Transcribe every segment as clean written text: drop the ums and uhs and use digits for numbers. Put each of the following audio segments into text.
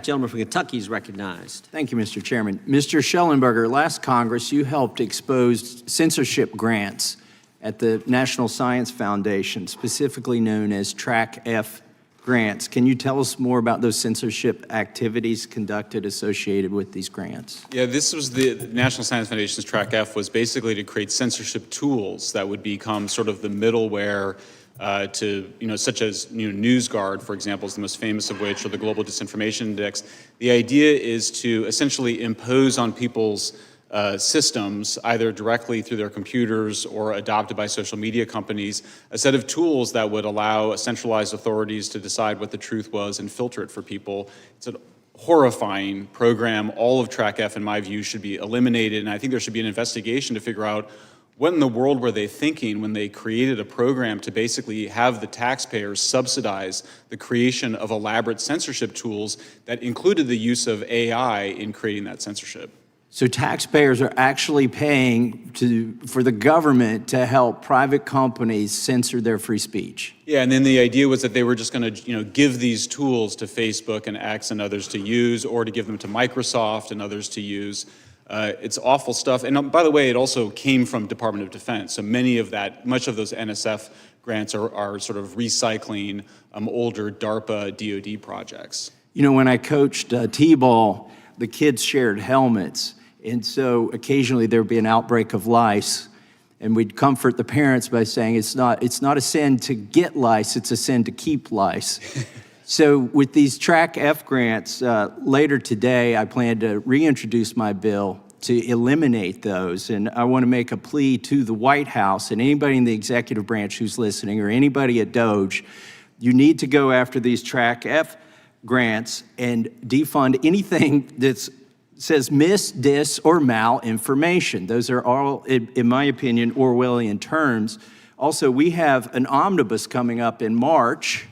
Gentleman from Kentucky is recognized. Thank you, Mr. Chairman. Mr. Shellenberger, last Congress, you helped expose censorship grants at the National Science Foundation, specifically known as Track F grants. Can you tell us more about those censorship activities conducted associated with these grants? Yeah, this was the National Science Foundation's Track F was basically to create censorship tools that would become sort of the middleware to, such as NewsGuard, for example, is the most famous of which, or the Global Disinformation Index. The idea is to essentially impose on people's systems, either directly through their computers or adopted by social media companies, a set of tools that would allow centralized authorities to decide what the truth was and filter it for people. It's a horrifying program. All of Track F, in my view, should be eliminated, and I think there should be an investigation to figure out what in the world were they thinking when they created a program to basically have the taxpayers subsidize the creation of elaborate censorship tools that included the use of AI in creating that censorship. So taxpayers are actually paying for the government to help private companies censor their free speech. Yeah, and then the idea was that they were just going to, give these tools to Facebook and X and others to use, or to give them to Microsoft and others to use. It's awful stuff. And by the way, it also came from Department of Defense. So much of those NSF grants are sort of recycling older DARPA DoD projects. When I coached T-ball, the kids shared helmets. And so occasionally there would be an outbreak of lice. And we'd comfort the parents by saying it's not a sin to get lice, it's a sin to keep lice. So with these Track F grants, later today, I plan to reintroduce my bill to eliminate those. And I want to make a plea to the White House and anybody in the executive branch who's listening, or anybody at DOJ, you need to go after these Track F grants and defund anything that says mis, dis, or malinformation. Those are all, in my opinion, Orwellian terms. Also, we have an omnibus coming up in March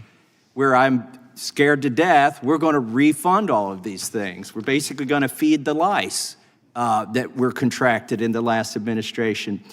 where I'm scared to death we're going to refund all of these things. We're basically going to feed the lice that were contracted in the last administration.